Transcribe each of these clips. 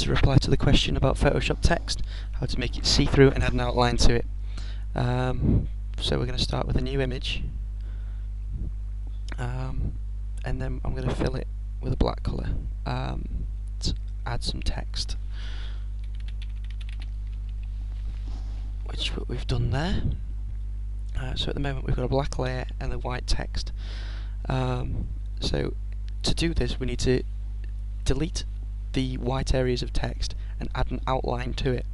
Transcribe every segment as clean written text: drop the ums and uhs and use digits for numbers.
is a reply to the question about Photoshop text, how to make it see-through and add an outline to it. So we're going to start with a new image, and then I'm going to fill it with a black colour to add some text, which what we've done there. So at the moment we've got a black layer and the white text. So to do this we need to delete the white areas of text and add an outline to it.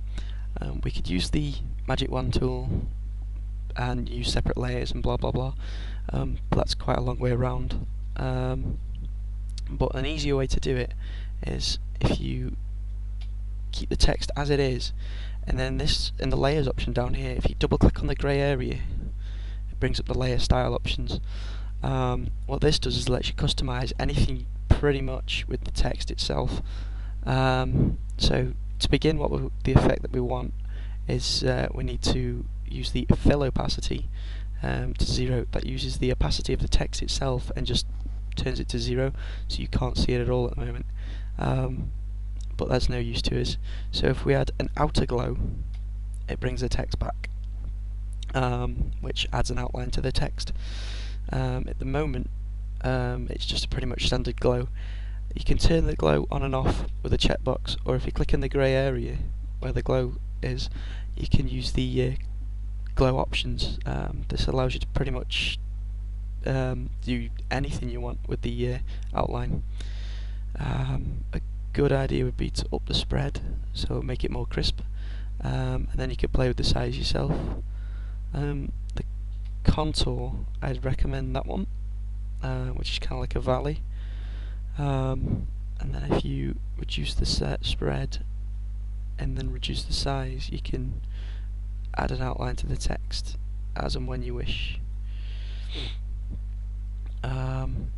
We could use the magic wand tool and use separate layers and blah blah blah, but that's quite a long way around. But an easier way to do it is if you keep the text as it is, and then this in the layers option down here, if you double click on the grey area, it brings up the layer style options. What this does is it lets you customize anything pretty much with the text itself. So to begin, the effect that we want is we need to use the fill opacity to 0. That uses the opacity of the text itself and just turns it to 0, so you can't see it at all at the moment. But that's no use to us. So if we add an outer glow, it brings the text back, which adds an outline to the text. At the moment, it's just a pretty much standard glow. You can turn the glow on and off with a checkbox, or if you click in the grey area where the glow is, you can use the glow options. This allows you to pretty much do anything you want with the outline. A good idea would be to up the spread, so make it more crisp, and then you could play with the size yourself. The contour, I'd recommend that one, which is kind of like a valley. And then if you reduce the spread and then reduce the size, you can add an outline to the text as and when you wish. And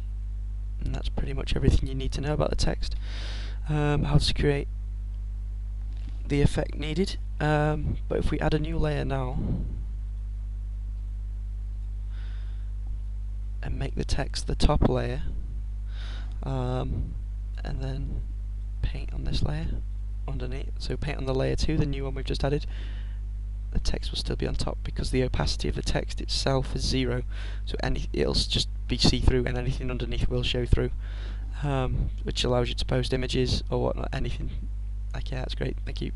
that's pretty much everything you need to know about the text. How to create the effect needed. But if we add a new layer now and make the text the top layer, and then paint on this layer underneath, so paint on the layer 2, the new one we've just added, the text will still be on top because the opacity of the text itself is 0, so it'll just be see-through and anything underneath will show through, which allows you to post images or whatnot, anything. Like, yeah, that's great, thank you.